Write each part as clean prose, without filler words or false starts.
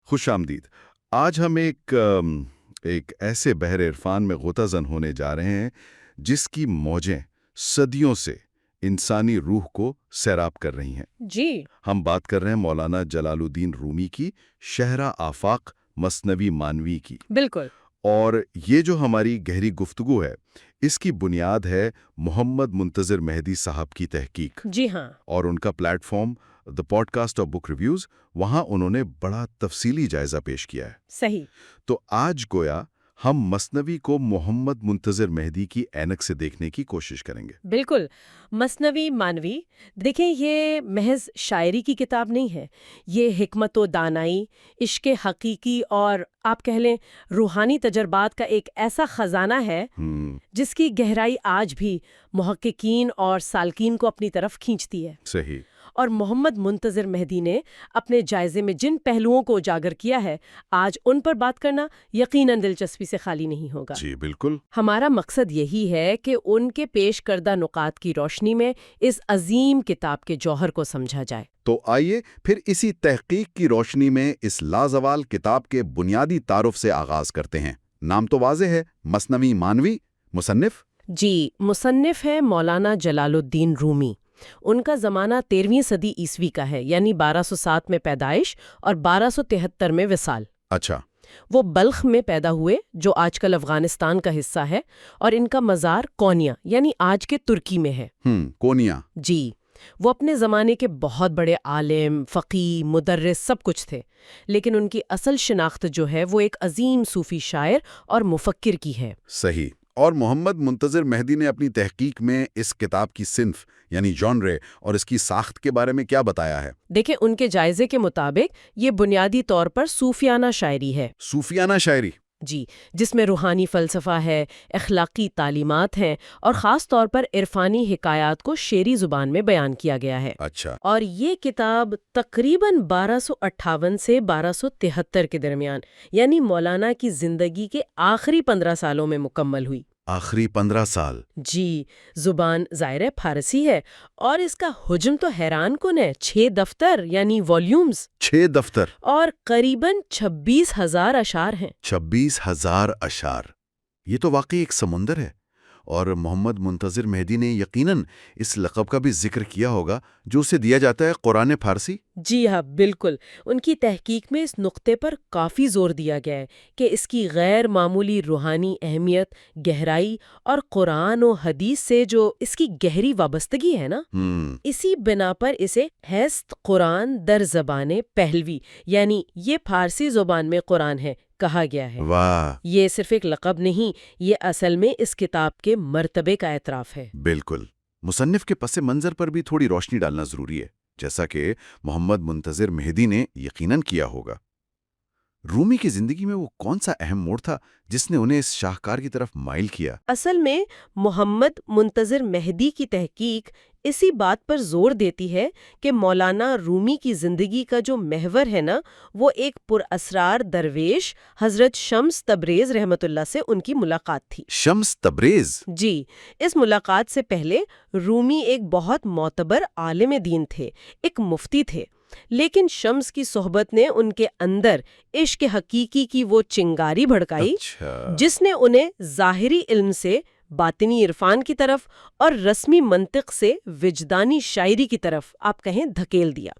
خوش آمدید۔ آج ہم ایک ایسے بحر عرفان میں غوطہ زن ہونے جا رہے ہیں جس کی موجیں صدیوں سے انسانی روح کو سیراب کر رہی ہیں۔ جی ہم بات کر رہے ہیں مولانا جلال الدین رومی کی شہرہ آفاق مثنوی مانوی کی۔ بالکل۔ اور یہ جو ہماری گہری گفتگو ہے اس کی بنیاد ہے محمد منتظر مہدی صاحب کی تحقیق۔ جی ہاں۔ اور ان کا platform the podcast of book reviews, وہاں انہوں نے بڑا تفصیلی جائزہ پیش کیا ہے۔ صحیح۔ تو آج گویا ہم مثنوی کو محمد منتظر مہدی کی اینک سے دیکھنے کی کوشش کریں گے۔ بالکل۔ مثنوی مانوی، دیکھیں یہ محض شاعری کی کتاب نہیں ہے، یہ حکمت و دانائی، عشق حقیقی اور آپ کہہ لیں روحانی تجربات کا ایک ایسا خزانہ ہے جس کی گہرائی آج بھی محققین اور سالکین کو اپنی طرف کھینچتی ہے۔ صحیح۔ اور محمد منتظر مہدی نے اپنے جائزے میں جن پہلوؤں کو اجاگر کیا ہے، آج ان پر بات کرنا یقیناً دلچسپی سے خالی نہیں ہوگا۔ جی بالکل۔ ہمارا مقصد یہی ہے کہ ان کے پیش کردہ نکات کی روشنی میں اس عظیم کتاب کے جوہر کو سمجھا جائے۔ تو آئیے پھر اسی تحقیق کی روشنی میں اس لازوال کتاب کے بنیادی تعارف سے آغاز کرتے ہیں۔ نام تو واضح ہے، مثنوی مانوی۔ مصنف؟ جی، مصنف ہے مولانا جلال الدین رومی۔ ان کا زمانہ 13ویں صدی عیسوی کا ہے، یعنی 1207 میں پیدائش اور 1273 میں وصال۔ اچھا۔ وہ بلخ میں پیدا ہوئے جو آج کل افغانستان کا حصہ ہے، اور ان کا مزار کونیا یعنی آج کے ترکی میں ہے۔ کونیا۔ جی، وہ اپنے زمانے کے بہت بڑے عالم، فقیہ، مدرس سب کچھ تھے، لیکن ان کی اصل شناخت جو ہے وہ ایک عظیم صوفی شاعر اور مفکر کی ہے۔ صحیح۔ اور محمد منتظر مہدی نے اپنی تحقیق میں اس کتاب کی صنف یعنی جانرے اور اس کی ساخت کے بارے میں کیا بتایا ہے؟ دیکھیں ان کے جائزے کے مطابق یہ بنیادی طور پر صوفیانہ شاعری ہے۔ صوفیانہ شاعری؟ جی، جس میں روحانی فلسفہ ہے، اخلاقی تعلیمات ہیں، اور خاص طور پر عرفانی حکایات کو شعری زبان میں بیان کیا گیا ہے۔ اچھا۔ اور یہ کتاب تقریباً 1258 سے 1273 کے درمیان، یعنی مولانا کی زندگی کے آخری 15 سالوں میں مکمل ہوئی۔ آخری 15 سال؟ جی، زبان ظاہر فارسی ہے، اور اس کا حجم تو حیران کن ہے، 6 دفتر یعنی والیومز۔ 6 دفتر؟ اور قریباً 26,000 اشعار ہیں۔ 26,000 اشعار! یہ تو واقعی ایک سمندر ہے۔ اور محمد منتظر مہدی نے یقیناً اس لقب کا بھی ذکر کیا ہوگا جو اسے دیا جاتا ہے قرآن فارسی؟ جی ہاں، بالکل۔ ان کی تحقیق میں اس نقطے پر کافی زور دیا گیا ہے کہ اس کی غیر معمولی روحانی اہمیت، گہرائی اور قرآن و حدیث سے جو اس کی گہری وابستگی ہے نا، اسی بنا پر اسے ہست قرآن در زبان پہلوی، یعنی یہ فارسی زبان میں قرآن ہے، کہا گیا ہے۔ واہ! یہ صرف ایک لقب نہیں، یہ اصل میں اس کتاب کے مرتبے کا اعتراف ہے۔ بالکل۔ مصنف کے پس منظر پر بھی تھوڑی روشنی ڈالنا ضروری ہے، جیسا کہ محمد منتظر مہدی نے یقیناً کیا ہوگا۔ رومی کی زندگی میں وہ کون سا اہم موڑ تھا جس نے انہیں اس شاہکار کی طرف مائل کیا؟ اصل میں محمد منتظر مہدی کی تحقیق اسی بات پر زور دیتی ہے کہ مولانا رومی کی زندگی کا جو محور ہے نا، وہ ایک پراسرار درویش حضرت شمس تبریز رحمۃ اللہ سے ان کی ملاقات تھی۔ شمس تبریز؟ جی، اس ملاقات سے پہلے رومی ایک بہت معتبر عالم دین تھے، ایک مفتی تھے، لیکن شمس کی صحبت نے ان کے اندر عشق حقیقی کی وہ چنگاری بھڑکائی جس نے انہیں ظاہری علم سے باطنی عرفان کی طرف اور رسمی منطق سے وجدانی شاعری کی طرف آپ کہیں دھکیل دیا۔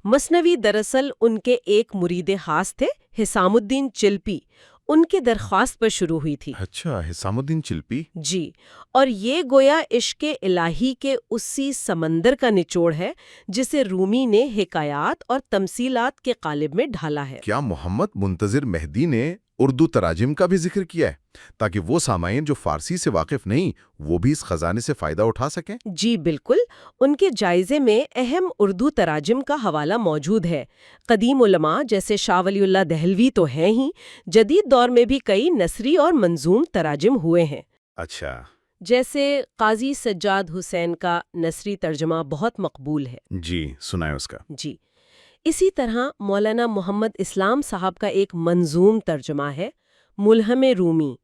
مثنوی دراصل ان کے ایک مرید خاص تھے، حسام الدین چلپی، ان کے درخواست پر شروع ہوئی تھی۔ اچھا، حسام الدین چلپی؟ جی، اور یہ گویا عشق الہی کے اسی سمندر کا نچوڑ ہے جسے رومی نے حکایات اور تمثیلات کے قالب میں ڈھالا ہے۔ کیا محمد منتظر مہدی نے اردو تراجم کا بھی ذکر کیا ہے تاکہ وہ سامعین جو فارسی سے واقف نہیں وہ بھی اس خزانے سے فائدہ اٹھا سکیں؟ جی بالکل، ان کے جائزے میں اہم اردو تراجم کا حوالہ موجود ہے۔ قدیم علماء جیسے شاہ ولی اللہ دہلوی تو ہیں ہی، جدید دور میں بھی کئی نثری اور منظوم تراجم ہوئے ہیں۔ اچھا۔ جیسے قاضی سجاد حسین کا نثری ترجمہ بہت مقبول ہے۔ جی، سنائے اس کا۔ جی، اسی طرح مولانا محمد اسلام صاحب کا ایک منظوم ترجمہ ہے، ملہم رومی۔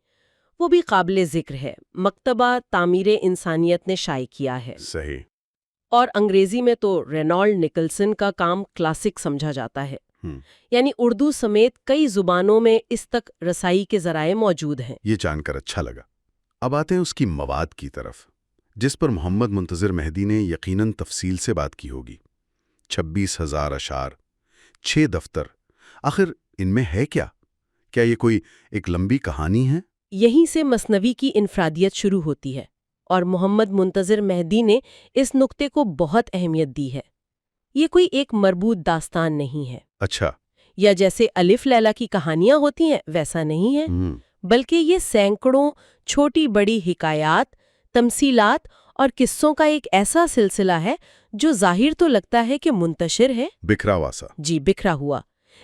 وہ بھی قابل ذکر ہے۔ مکتبہ تعمیر انسانیت نے شائع کیا ہے، صحیح۔ اور انگریزی میں تو رینالڈ نکلسن کا کام کلاسک سمجھا جاتا ہے۔ یعنی اردو سمیت کئی زبانوں میں اس تک رسائی کے ذرائع موجود ہیں۔ یہ جان کر اچھا لگا۔ اب آتے ہیں اس کی مواد کی طرف، جس پر محمد منتظر مہدی نے یقیناً تفصیل سے بات کی ہوگی۔ 26,000 اشعار، 6 دفتر، آخر ان میں ہے کیا؟ کیا یہ کوئی ایک لمبی کہانی ہے؟ یہیں سے مثنوی کی انفرادیت شروع ہوتی ہے، اور محمد منتظر مہدی نے اس نقطے کو بہت اہمیت دی ہے۔ یہ کوئی ایک مربوط داستان نہیں ہے، اچھا۔ یا جیسے الف لیلا کی کہانیاں ہوتی ہیں ویسا نہیں ہے، بلکہ یہ سینکڑوں چھوٹی بڑی حکایات، تمثیلات اور قصوں کا ایک ایسا سلسلہ ہے جو ظاہر تو لگتا ہے کہ منتشر ہے، بکھرا واسا۔ جی بکھرا ہوا،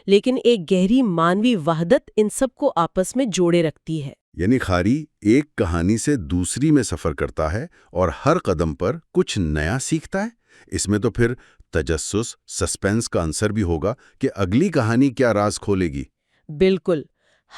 لیکن ایک گہری مانوی وحدت ان سب کو آپس میں جوڑے رکھتی ہے۔ یعنی قاری ایک کہانی سے دوسری میں سفر کرتا ہے اور ہر قدم پر کچھ نیا سیکھتا ہے۔ اس میں تو پھر تجسس، سسپینس کا عنصر بھی ہوگا کہ اگلی کہانی کیا راز کھولے گی۔ بالکل،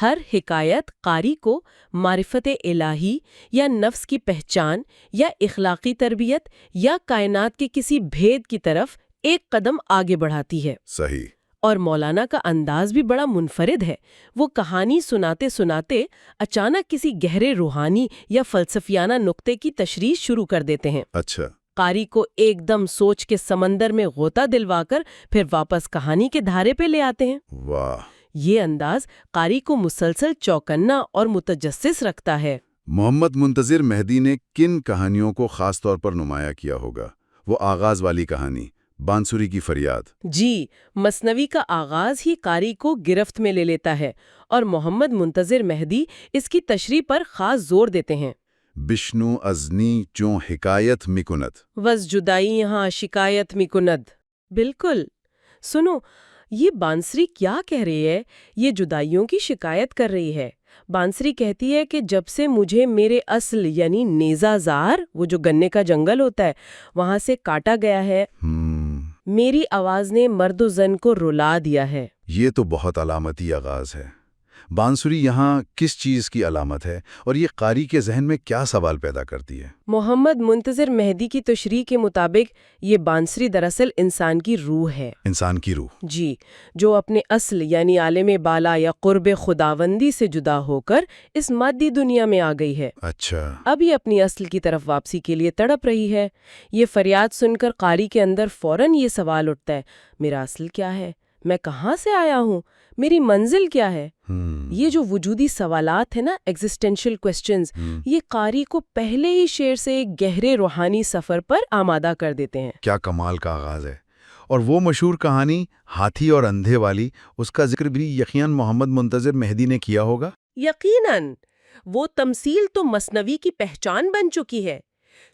ہر حکایت قاری کو معرفت الہی یا نفس کی پہچان یا اخلاقی تربیت یا کائنات کے کسی بھید کی طرف ایک قدم آگے بڑھاتی ہے۔ صحیح۔ اور مولانا کا انداز بھی بڑا منفرد ہے۔ وہ کہانی سناتے سناتے اچانک کسی گہرے روحانی یا فلسفیانہ نقطے کی تشریح شروع کر دیتے ہیں۔ اچھا۔ قاری کو ایک دم سوچ کے سمندر میں غوطہ دلوا کر پھر واپس کہانی کے دھارے پہ لے آتے ہیں۔ واہ! یہ انداز قاری کو مسلسل چوکنا اور متجسس رکھتا ہے۔ محمد منتظر مہدی نے کن کہانیوں کو خاص طور پر نمایاں کیا ہوگا؟ وہ آغاز والی کہانی، بانسری کی فریاد۔ جی، مثنوی کا آغاز ہی قاری کو گرفت میں لے لیتا ہے، اور محمد منتظر مہدی اس کی تشریح پر خاص زور دیتے ہیں۔ بشنو ازنی چوں حکایت مکند، وز جدائی یہاں شکایت مکند۔ بالکل، سنو، یہ بانسری کیا کہہ رہی ہے؟ یہ جدائیوں کی شکایت کر رہی ہے۔ بانسری کہتی ہے کہ جب سے مجھے میرے اصل یعنی نیزہ زار، وہ جو گنے کا جنگل ہوتا ہے، وہاں سے کاٹا گیا ہے، میری آواز نے مرد و زن کو رلا دیا ہے۔ یہ تو بہت علامتی آغاز ہے۔ بانسری یہاں کس چیز کی علامت ہے اور یہ قاری کے ذہن میں کیا سوال پیدا کرتی ہے؟ محمد منتظر مہدی کی تشریح کے مطابق یہ بانسری دراصل انسان کی روح ہے۔ انسان کی روح؟ جی، جو اپنے اصل یعنی عالم بالا یا قرب خداوندی سے جدا ہو کر اس مادی دنیا میں آ گئی ہے۔ اچھا۔ اب یہ اپنی اصل کی طرف واپسی کے لیے تڑپ رہی ہے۔ یہ فریاد سن کر قاری کے اندر فوراً یہ سوال اٹھتا ہے، میرا اصل کیا ہے؟ میں کہاں سے آیا ہوں؟ میری منزل کیا ہے؟ یہ جو وجودی سوالات ہیں نا، ایگزسٹینشل کوسچنز، یہ قاری کو پہلے ہی شعر سے ایک گہرے روحانی سفر پر آمادہ کر دیتے ہیں۔ کیا کمال کا آغاز ہے! اور وہ مشہور کہانی ہاتھی اور اندھے والی، اس کا ذکر بھی یقیناً محمد منتظر مہدی نے کیا ہوگا؟ یقیناً، وہ تمثیل تو مثنوی کی پہچان بن چکی ہے۔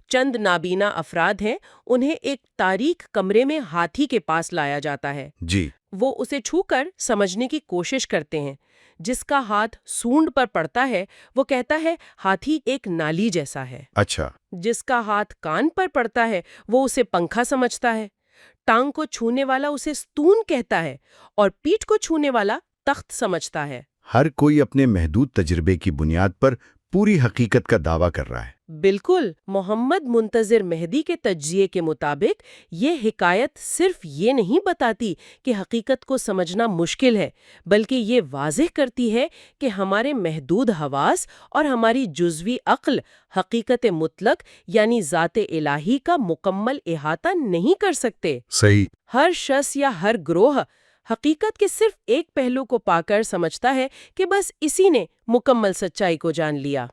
چند نابینا افراد ہیں، انہیں ایک تاریک کمرے میں ہاتھی کے پاس لایا جاتا ہے۔ جی۔ وہ اسے چھو کر سمجھنے کی کوشش کرتے ہیں۔ جس کا ہاتھ سونڈ پر پڑتا ہے وہ کہتا ہے ہاتھی ایک نالی جیسا ہے۔ اچھا۔ جس کا ہاتھ کان پر پڑتا ہے وہ اسے پنکھا سمجھتا ہے۔ ٹانگ کو چھونے والا اسے ستون کہتا ہے، اور پیٹھ کو چھونے والا تخت سمجھتا ہے۔ ہر کوئی اپنے محدود تجربے کی بنیاد پر پوری حقیقت کا دعویٰ کر رہا ہے۔ بالکل، محمد منتظر مہدی کے تجزیے کے مطابق یہ حکایت صرف یہ نہیں بتاتی کہ حقیقت کو سمجھنا مشکل ہے، بلکہ یہ واضح کرتی ہے کہ ہمارے محدود حواس اور ہماری جزوی عقل حقیقت مطلق یعنی ذات الہی کا مکمل احاطہ نہیں کر سکتے۔ صحیح۔ ہر شخص یا ہر گروہ حقیقت کے صرف ایک پہلو کو پا کر سمجھتا ہے کہ بس اسی نے مکمل سچائی کو جان لیا۔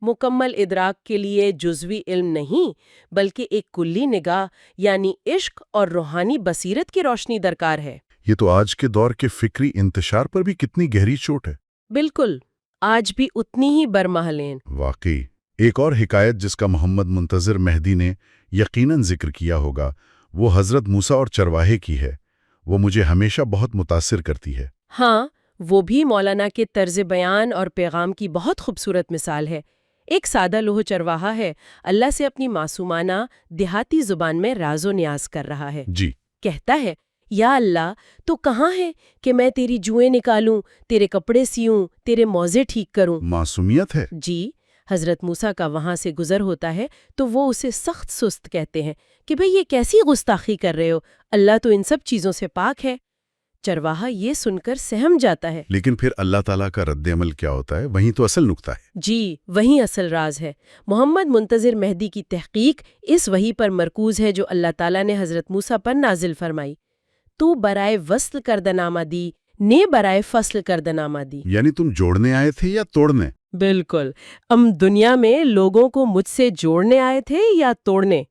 مکمل ادراک کے لیے جزوی علم نہیں، بلکہ ایک کلی نگاہ یعنی عشق اور روحانی بصیرت کی روشنی درکار ہے۔ یہ تو آج کے دور کے فکری انتشار پر بھی کتنی گہری چوٹ ہے۔ بالکل، آج بھی اتنی ہی برمحلین۔ واقعی۔ ایک اور حکایت جس کا محمد منتظر مہدی نے یقیناً ذکر کیا ہوگا، وہ حضرت موسیٰ اور چرواہے کی ہے۔ وہ مجھے ہمیشہ بہت متاثر کرتی ہے۔ ہاں، وہ بھی مولانا کے طرز بیان اور پیغام کی بہت خوبصورت مثال ہے۔ ایک سادہ لوح چرواہا ہے، اللہ سے اپنی معصومانہ دیہاتی زبان میں راز و نیاز کر رہا ہے۔ جی۔ کہتا ہے، یا اللہ تو کہاں ہے کہ میں تیری جوئیں نکالوں، تیرے کپڑے سیوں، تیرے موزے ٹھیک کروں؟ معصومیت ہے۔ جی، حضرت موسیٰ کا وہاں سے گزر ہوتا ہے تو وہ اسے سخت سست کہتے ہیں کہ بھئی یہ کیسی گستاخی کر رہے ہو، اللہ تو ان سب چیزوں سے پاک ہے۔ چرواہا یہ سن کر سہم جاتا ہے۔ لیکن پھر اللہ تعالیٰ کا رد عمل کیا ہوتا ہے؟ وہیں تو اصل نکتہ ہے۔ جی، وہیں اصل راز ہے۔ محمد منتظر مہدی کی تحقیق اس وحی پر مرکوز ہے جو اللہ تعالیٰ نے حضرت موسیٰ پر نازل فرمائی۔ تو برائے وصل کردنامہ دی، نے برائے فصل کردنامہ دی۔ یعنی تم جوڑنے آئے تھے یا توڑنے؟ بالکل، دنیا میں لوگوں کو مجھ سے جوڑنے آئے تھے یا توڑنے؟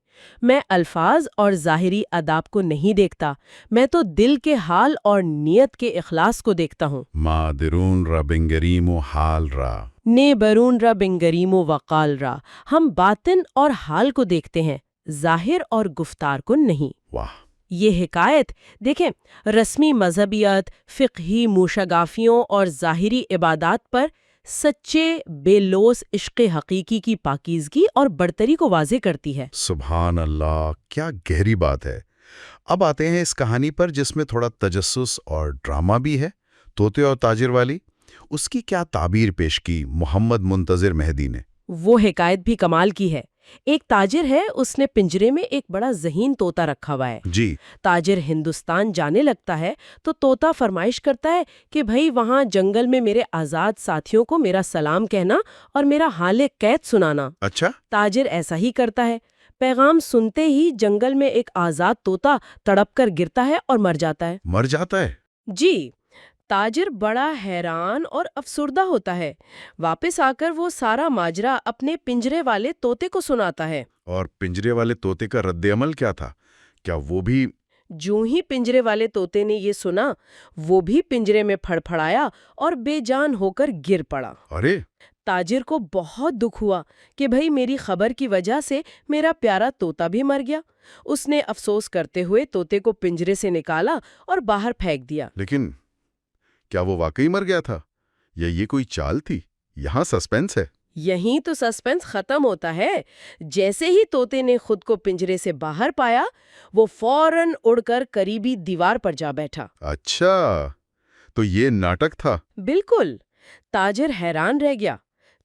میں الفاظ اور ظاہری آداب کو نہیں دیکھتا، میں تو دل کے حال اور نیت کے اخلاص کو دیکھتا ہوں۔ ما درون را بنگریم و حال را، نے برون را بنگریم و وقال را، ہم باطن اور حال کو دیکھتے ہیں، ظاہر اور گفتار کو نہیں۔ واہ! یہ حکایت دیکھیں، رسمی مذہبیت، فقہی موشگافیوں اور ظاہری عبادات پر سچے بے لوث عشق حقیقی کی پاکیزگی اور برتری کو واضح کرتی ہے۔ سبحان اللہ، کیا گہری بات ہے۔ اب آتے ہیں اس کہانی پر جس میں تھوڑا تجسس اور ڈرامہ بھی ہے، طوطے اور تاجر والی۔ اس کی کیا تعبیر پیش کی محمد منتظر مہدی نے؟ وہ حکایت بھی کمال کی ہے۔ ایک تاجر ہے، اس نے پنجرے میں ایک بڑا ذہین طوطا رکھا ہوا ہے۔ جی، تاجر ہندوستان جانے لگتا ہے تو طوطا فرمائش کرتا ہے کہ بھئی وہاں جنگل میں میرے آزاد ساتھیوں کو میرا سلام کہنا اور میرا حال قید سنانا۔ اچھا، تاجر ایسا ہی کرتا ہے۔ پیغام سنتے ہی جنگل میں ایک آزاد طوطا تڑپ کر گرتا ہے اور مر جاتا ہے۔ مر جاتا ہے؟ جی، تاجر بڑا حیران اور افسردہ ہوتا ہے۔ واپس آ کر وہ سارا ماجرا اپنے پنجرے والے طوطے کو سناتا ہے۔ اور پنجرے والے طوطے کا رد عمل کیا تھا؟ کیا وہ بھی؟ جو ہی پنجرے والے طوطے نے یہ سنا، وہ بھی پنجرے میں پھڑ پھڑایا اور بے جان ہو کر گر پڑا۔ ارے! تاجر کو بہت دکھ ہوا کہ بھئی میری خبر کی وجہ سے میرا پیارا طوطا بھی مر گیا۔ اس نے افسوس کرتے ہوئے طوطے کو پنجرے سے نکالا اور باہر پھینک دیا۔ لیکن کیا وہ واقعی مر گیا تھا یا یہ کوئی چال تھی؟ یہاں سسپینس ہے۔ یہیں تو سسپینس ختم ہوتا ہے۔ جیسے ہی طوطے نے خود کو پنجرے سے باہر پایا، وہ فوراً اڑ کر قریبی دیوار پر جا بیٹھا۔ اچھا، تو یہ ناٹک تھا؟ بالکل۔ تاجر حیران رہ گیا۔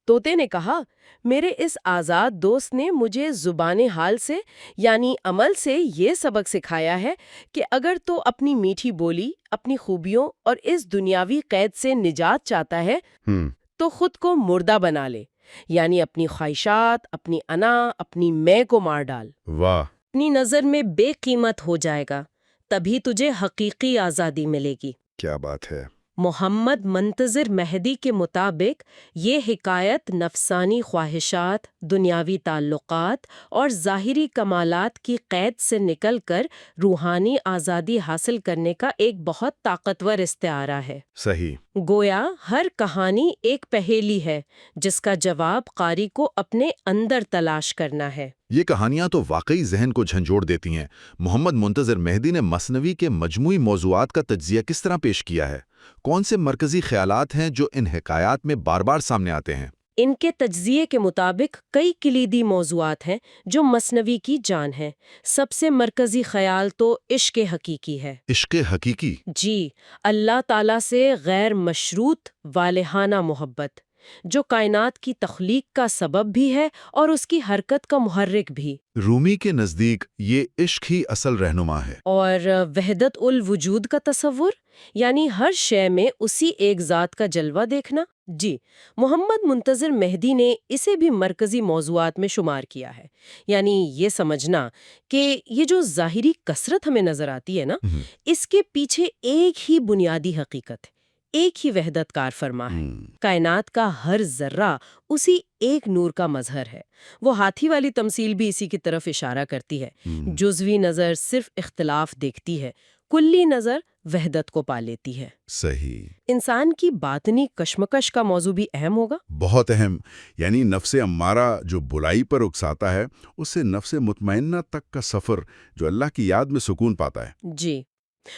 طوطے نے کہا، میرے اس آزاد دوست نے مجھے زبان حال سے یعنی عمل سے یہ سبق سکھایا ہے کہ اگر تو اپنی میٹھی بولی، اپنی خوبیوں اور اس دنیاوی قید سے نجات چاہتا ہے تو خود کو مردہ بنا لے، یعنی اپنی خواہشات، اپنی انا، اپنی میں کو مار ڈال۔ واہ! اپنی نظر میں بے قیمت ہو جائے گا، تبھی تجھے حقیقی آزادی ملے گی۔ کیا بات ہے! محمد منتظر مہدی کے مطابق یہ حکایت نفسانی خواہشات، دنیاوی تعلقات اور ظاہری کمالات کی قید سے نکل کر روحانی آزادی حاصل کرنے کا ایک بہت طاقتور استعارہ ہے۔ صحیح۔ گویا ہر کہانی ایک پہیلی ہے جس کا جواب قاری کو اپنے اندر تلاش کرنا ہے۔ یہ کہانیاں تو واقعی ذہن کو جھنجھوڑ دیتی ہیں۔ محمد منتظر مہدی نے مثنوی کے مجموعی موضوعات کا تجزیہ کس طرح پیش کیا ہے؟ کون سے مرکزی خیالات ہیں جو ان حکایات میں بار بار سامنے آتے ہیں؟ ان کے تجزیے کے مطابق کئی کلیدی موضوعات ہیں جو مثنوی کی جان ہیں۔ سب سے مرکزی خیال تو عشق حقیقی ہے۔ عشق حقیقی؟ جی، اللہ تعالیٰ سے غیر مشروط والہانہ محبت، جو کائنات کی تخلیق کا سبب بھی ہے اور اس کی حرکت کا محرک بھی۔ رومی کے نزدیک یہ عشق ہی اصل رہنما ہے۔ اور وحدت الوجود کا تصور، یعنی ہر شے میں اسی ایک ذات کا جلوہ دیکھنا۔ جی، محمد منتظر مہدی نے اسے بھی مرکزی موضوعات میں شمار کیا ہے، یعنی یہ سمجھنا کہ یہ جو ظاہری کثرت ہمیں نظر آتی ہے نا، اس کے پیچھے ایک ہی بنیادی حقیقت ہے، ایک ہی وحدت کار فرما ہے۔ کائنات کا ہر ذرہ اسی ایک نور کا مظہر ہے۔ وہ ہاتھی والی تمثیل بھی اسی کی طرف اشارہ کرتی ہے۔ جزوی نظر صرف اختلاف دیکھتی ہے، کلی نظر وحدت کو پا لیتی ہے۔ صحیح۔ انسان کی باطنی کشمکش کا موضوع بھی اہم ہوگا۔ بہت اہم، یعنی نفس امارہ جو برائی پر اکساتا ہے، اس سے نفس مطمئنہ تک کا سفر جو اللہ کی یاد میں سکون پاتا ہے۔ جی،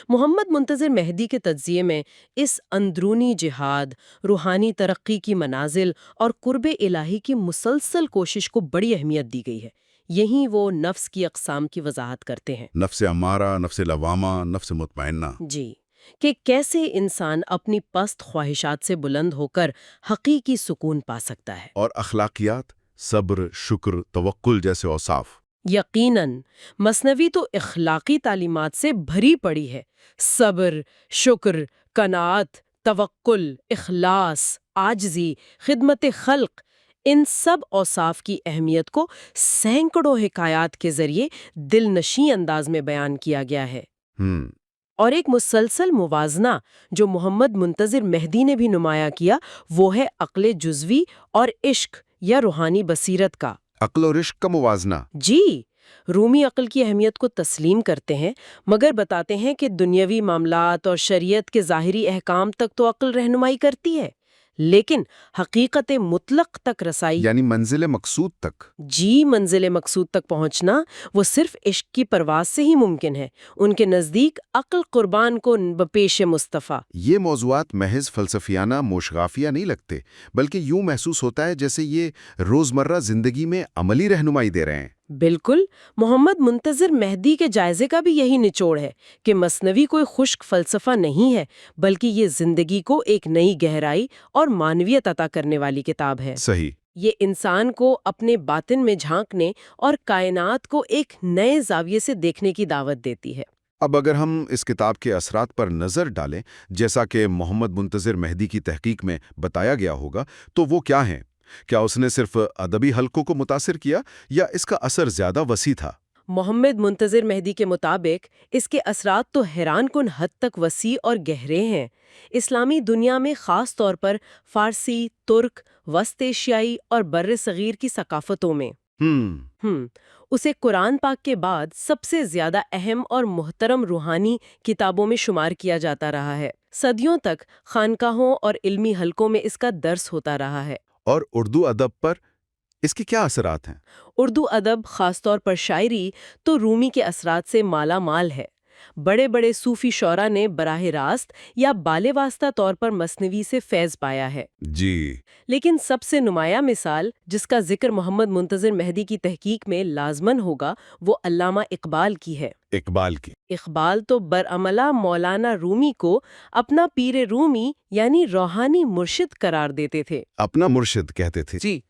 محمد منتظر مہدی کے تجزیے میں اس اندرونی جہاد، روحانی ترقی کی منازل اور قرب الہی کی مسلسل کوشش کو بڑی اہمیت دی گئی ہے۔ یہی وہ نفس کی اقسام کی وضاحت کرتے ہیں۔ نفس امارہ، نفس لوامہ، نفس مطمئنہ۔ جی، کہ کیسے انسان اپنی پست خواہشات سے بلند ہو کر حقیقی سکون پا سکتا ہے۔ اور اخلاقیات، صبر، شکر، توکل جیسے اوصاف۔ یقیناً مثنوی تو اخلاقی تعلیمات سے بھری پڑی ہے۔ صبر، شکر، قناعت، توکل، اخلاص، عاجزی، خدمت خلق، ان سب اوصاف کی اہمیت کو سینکڑوں حکایات کے ذریعے دل نشیں انداز میں بیان کیا گیا ہے۔ اور ایک مسلسل موازنہ جو محمد منتظر مہدی نے بھی نمایاں کیا، وہ ہے عقل جزوی اور عشق یا روحانی بصیرت کا۔ عقل اور عشق کا موازنہ۔ جی، رومی عقل کی اہمیت کو تسلیم کرتے ہیں، مگر بتاتے ہیں کہ دنیاوی معاملات اور شریعت کے ظاہری احکام تک تو عقل رہنمائی کرتی ہے، لیکن حقیقت مطلق تک رسائی، یعنی منزل مقصود تک۔ جی، منزل مقصود تک پہنچنا وہ صرف عشق کی پرواز سے ہی ممکن ہے۔ ان کے نزدیک عقل قربان کو بپیش مصطفیٰ۔ یہ موضوعات محض فلسفیانہ موشغافیہ نہیں لگتے، بلکہ یوں محسوس ہوتا ہے جیسے یہ روزمرہ زندگی میں عملی رہنمائی دے رہے ہیں۔ بالکل، محمد منتظر مہدی کے جائزے کا بھی یہی نچوڑ ہے کہ مثنوی کوئی خشک فلسفہ نہیں ہے، بلکہ یہ زندگی کو ایک نئی گہرائی اور معنویت عطا کرنے والی کتاب ہے۔ صحیح۔ یہ انسان کو اپنے باطن میں جھانکنے اور کائنات کو ایک نئے زاویے سے دیکھنے کی دعوت دیتی ہے۔ اب اگر ہم اس کتاب کے اثرات پر نظر ڈالیں، جیسا کہ محمد منتظر مہدی کی تحقیق میں بتایا گیا ہوگا، تو وہ کیا ہیں؟ کیا اس نے صرف ادبی حلقوں کو متاثر کیا یا اس کا اثر زیادہ وسیع تھا؟ محمد منتظر مہدی کے مطابق اس کے اثرات تو حیران کن حد تک وسیع اور گہرے ہیں۔ اسلامی دنیا میں خاص طور پر فارسی، ترک، وسط ایشیائی اور بر صغیر کی ثقافتوں میں اسے قرآن پاک کے بعد سب سے زیادہ اہم اور محترم روحانی کتابوں میں شمار کیا جاتا رہا ہے۔ صدیوں تک خانقاہوں اور علمی حلقوں میں اس کا درس ہوتا رہا ہے۔ اور اردو ادب پر اس کے کیا اثرات ہیں؟ اردو ادب، خاص طور پر شاعری، تو رومی کے اثرات سے مالا مال ہے۔ بڑے بڑے صوفی شعراء نے براہ راست یا بالے واسطہ طور پر مثنوی سے فیض پایا ہے۔ جی۔ لیکن سب سے نمایاں مثال جس کا ذکر محمد منتظر مہدی کی تحقیق میں لازمن ہوگا، وہ علامہ اقبال کی ہے۔ اقبال کی؟ اقبال تو برعملہ مولانا رومی کو اپنا پیر رومی یعنی روحانی مرشد قرار دیتے تھے۔ اپنا مرشد کہتے تھے؟ جی،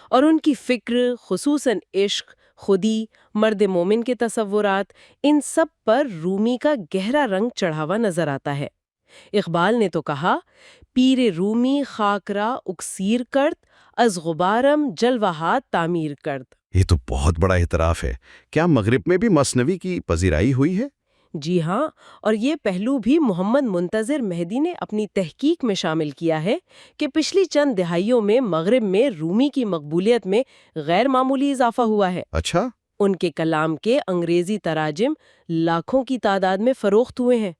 اور ان کی فکر، خصوصاً عشق، خودی، مرد مومن کے تصورات، ان سب پر رومی کا گہرا رنگ چڑھا ہوا نظر آتا ہے۔ اقبال نے تو کہا، پیر رومی خاک را اکسیر کرد، از غبارم جلوہات تعمیر کرد۔ یہ تو بہت بڑا اعتراف ہے۔ کیا مغرب میں بھی مثنوی کی پذیرائی ہوئی ہے؟ جی ہاں، اور یہ پہلو بھی محمد منتظر مہدی نے اپنی تحقیق میں شامل کیا ہے کہ پچھلی چند دہائیوں میں مغرب میں رومی کی مقبولیت میں غیر معمولی اضافہ ہوا ہے۔ اچھا۔ ان کے کلام کے انگریزی تراجم لاکھوں کی تعداد میں فروخت ہوئے ہیں۔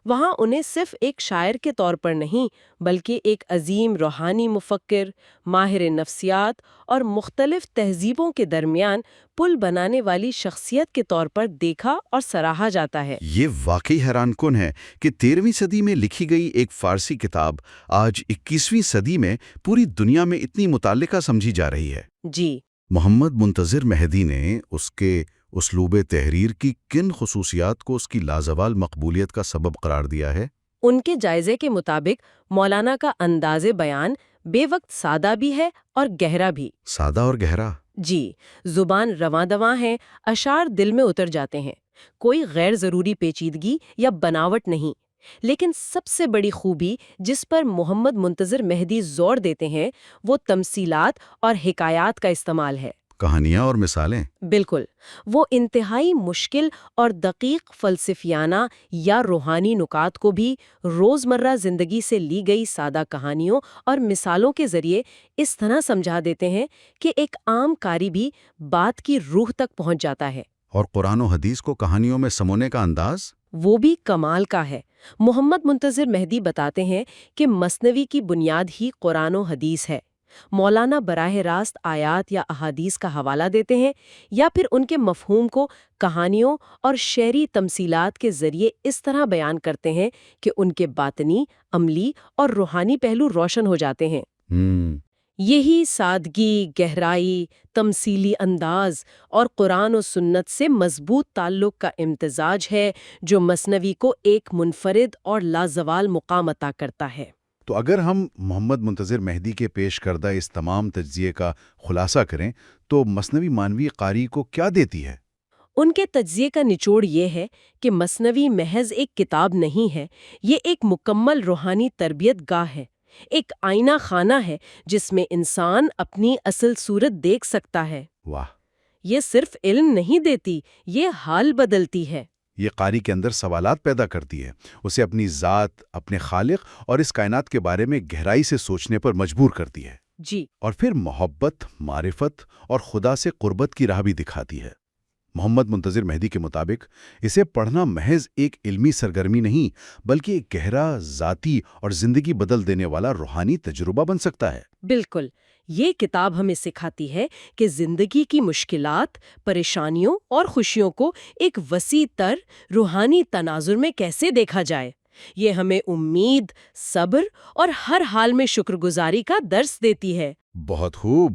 وہاں انہیں صرف ایک شاعر کے طور پر نہیں، بلکہ ایک عظیم روحانی مفکر، ماہر نفسیات اور مختلف تہذیبوں کے درمیان پل بنانے والی شخصیت کے طور پر دیکھا اور سراہا جاتا ہے۔ یہ واقعی حیران کن ہے کہ 13ویں صدی میں لکھی گئی ایک فارسی کتاب آج 21ویں صدی میں پوری دنیا میں اتنی متعلقہ سمجھی جا رہی ہے۔ جی، محمد منتظر مہدی نے اس کے اسلوب تحریر کی کن خصوصیات کو اس کی لازوال مقبولیت کا سبب قرار دیا ہے؟ ان کے جائزے کے مطابق مولانا کا انداز بیان بے وقت سادہ بھی ہے اور گہرا بھی۔ سادہ اور گہرا؟ جی، زبان رواں دواں ہے، اشعار دل میں اتر جاتے ہیں، کوئی غیر ضروری پیچیدگی یا بناوٹ نہیں۔ لیکن سب سے بڑی خوبی جس پر محمد منتظر مہدی زور دیتے ہیں، وہ تمثیلات اور حکایات کا استعمال ہے۔ کہانیاں اور مثالیں؟ بالکل۔ وہ انتہائی مشکل اور دقیق فلسفیانہ یا روحانی نکات کو بھی روزمرہ زندگی سے لی گئی سادہ کہانیوں اور مثالوں کے ذریعے اس طرح سمجھا دیتے ہیں کہ ایک عام قاری بھی بات کی روح تک پہنچ جاتا ہے۔ اور قرآن و حدیث کو کہانیوں میں سمونے کا انداز؟ وہ بھی کمال کا ہے۔ محمد منتظر مہدی بتاتے ہیں کہ مثنوی کی بنیاد ہی قرآن و حدیث ہے۔ مولانا براہ راست آیات یا احادیث کا حوالہ دیتے ہیں یا پھر ان کے مفہوم کو کہانیوں اور شعری تمثیلات کے ذریعے اس طرح بیان کرتے ہیں کہ ان کے باطنی، عملی اور روحانی پہلو روشن ہو جاتے ہیں۔ یہی سادگی، گہرائی، تمثیلی انداز اور قرآن و سنت سے مضبوط تعلق کا امتزاج ہے جو مثنوی کو ایک منفرد اور لازوال مقام عطا کرتا ہے۔ تو اگر ہم محمد منتظر مہدی کے پیش کردہ اس تمام تجزیے کا خلاصہ کریں تو مثنوی مانوی قاری کو کیا دیتی ہے؟ ان کے تجزیے کا نچوڑ یہ ہے کہ مثنوی محض ایک کتاب نہیں ہے، یہ ایک مکمل روحانی تربیت گاہ ہے، ایک آئینہ خانہ ہے جس میں انسان اپنی اصل صورت دیکھ سکتا ہے۔ واہ! یہ صرف علم نہیں دیتی، یہ حال بدلتی ہے۔ یہ قاری کے اندر سوالات پیدا کرتی ہے، اسے اپنی ذات، اپنے خالق اور اس کائنات کے بارے میں گہرائی سے سوچنے پر مجبور کرتی ہے، جی، اور پھر محبت، معرفت اور خدا سے قربت کی راہ بھی دکھاتی ہے۔ محمد منتظر مہدی کے مطابق اسے پڑھنا محض ایک علمی سرگرمی نہیں بلکہ ایک گہرا، ذاتی اور زندگی بدل دینے والا روحانی تجربہ بن سکتا ہے۔ بالکل۔ یہ کتاب ہمیں سکھاتی ہے کہ زندگی کی مشکلات، پریشانیوں اور خوشیوں کو ایک وسیع تر روحانی تناظر میں کیسے دیکھا جائے۔ یہ ہمیں امید، صبر اور ہر حال میں شکر گزاری کا درس دیتی ہے۔ بہت خوب۔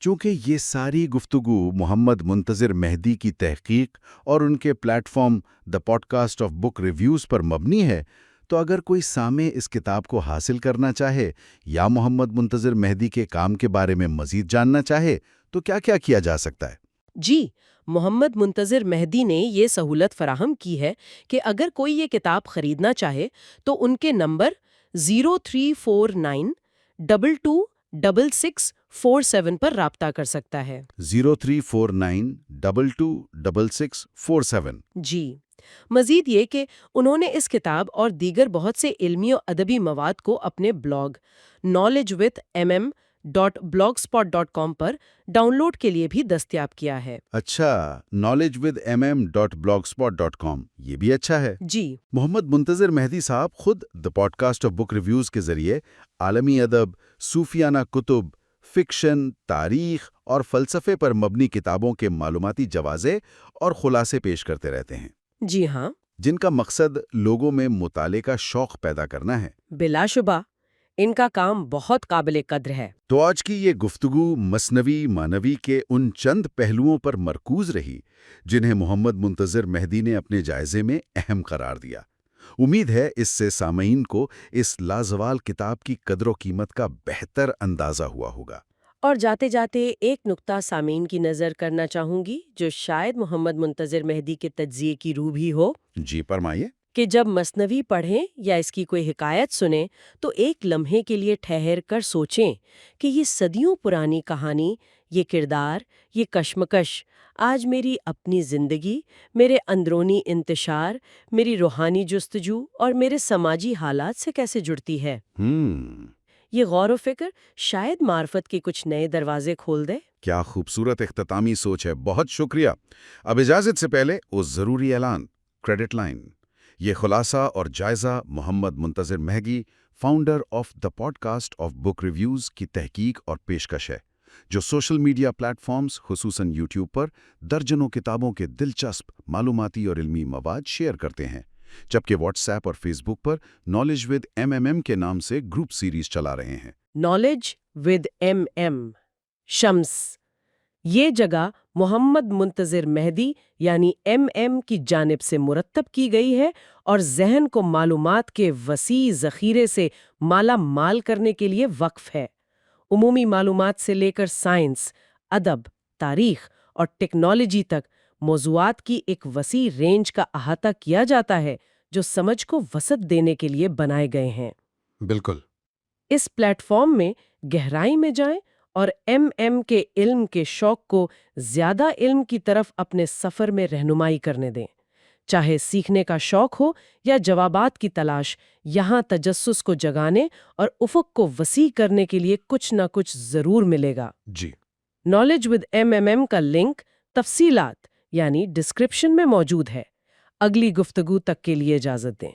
چونکہ یہ ساری گفتگو محمد منتظر مہدی کی تحقیق اور ان کے platform the podcast of book reviews پر مبنی ہے، تو اگر کوئی سامع اس کتاب کو حاصل کرنا چاہے یا محمد منتظر مہدی کے کام کے بارے میں مزید جاننا چاہے تو کیا کیا جا سکتا ہے؟ جی، محمد منتظر مہدی نے یہ سہولت فراہم کی ہے کہ اگر کوئی یہ کتاب خریدنا چاہے تو ان کے نمبر 0349226647 پر رابطہ کر سکتا ہے۔ 0349226647۔ جی، مزید یہ کہ انہوں نے اس کتاب اور دیگر بہت سے علمی و ادبی مواد کو اپنے بلاگ knowledgewithmm.blogspot.com پر ڈاؤن لوڈ کے لیے بھی دستیاب کیا ہے۔ اچھا، knowledgewithmm.blogspot.com، یہ بھی اچھا ہے۔ جی، محمد منتظر مہدی صاحب خود the podcast of book reviews کے ذریعے عالمی ادب، صوفیانہ کتب، فکشن، تاریخ اور فلسفے پر مبنی کتابوں کے معلوماتی جوازے اور خلاصے پیش کرتے رہتے ہیں، جی ہاں، جن کا مقصد لوگوں میں مطالعے کا شوق پیدا کرنا ہے۔ بلا شبہ ان کا کام بہت قابل قدر ہے۔ تو آج کی یہ گفتگو مثنوی مانوی کے ان چند پہلوؤں پر مرکوز رہی جنہیں محمد منتظر مہدی نے اپنے جائزے میں اہم قرار دیا۔ امید ہے اس سے سامعین کو اس لازوال کتاب کی قدر و قیمت کا بہتر اندازہ ہوا ہوگا۔ اور جاتے جاتے ایک نکتہ سامعین کی نظر کرنا چاہوں گی جو شاید محمد منتظر مہدی کے تجزیے کی روح بھی ہو، جی فرمائیے۔ کہ جب مثنوی پڑھیں یا اس کی کوئی حکایت سنیں تو ایک لمحے کے لیے ٹھہر کر سوچیں کہ یہ صدیوں پرانی کہانی، یہ کردار، یہ کشمکش آج میری اپنی زندگی، میرے اندرونی انتشار، میری روحانی جستجو اور میرے سماجی حالات سے کیسے جڑتی ہے۔ یہ غور و فکر شاید معرفت کے کچھ نئے دروازے کھول دے۔ کیا خوبصورت اختتامی سوچ ہے، بہت شکریہ۔ اب اجازت سے پہلے وہ ضروری اعلان، کریڈٹ لائن۔ یہ خلاصہ اور جائزہ Muhammad Muntazir Mehdi, founder of the podcast of book reviews کی تحقیق اور پیشکش ہے، جو سوشل میڈیا پلیٹ فارمز خصوصاً یوٹیوب پر درجنوں کتابوں کے دلچسپ معلوماتی اور علمی مواد شیئر کرتے ہیں، جبکہ واٹس ایپ اور فیس بک پر نالج ود MMM کے نام سے گروپ سیریز چلا رہے ہیں۔ نالج ود MM شمس، یہ جگہ محمد منتظر مہدی یعنی MM کی جانب سے مرتب کی گئی ہے اور ذہن کو معلومات کے وسیع ذخیرے سے مالا مال کرنے کے لیے وقف ہے۔ عمومی معلومات سے لے کر سائنس، ادب، تاریخ اور ٹیکنالوجی تک موضوعات کی ایک وسیع رینج کا احاطہ کیا جاتا ہے جو سمجھ کو وسعت دینے کے لیے بنائے گئے ہیں۔ بالکل۔ اس پلیٹ فارم میں گہرائی میں جائیں اور MM کے علم کے شوق کو زیادہ علم کی طرف اپنے سفر میں رہنمائی کرنے دیں۔ چاہے سیکھنے کا شوق ہو یا جوابات کی تلاش، یہاں تجسس کو جگانے اور افق کو وسیع کرنے کے لیے کچھ نہ کچھ ضرور ملے گا۔ جی۔ نالج ود MMM کا لنک تفصیلات یعنی ڈسکرپشن میں موجود ہے۔ اگلی گفتگو تک کے لیے اجازت دیں۔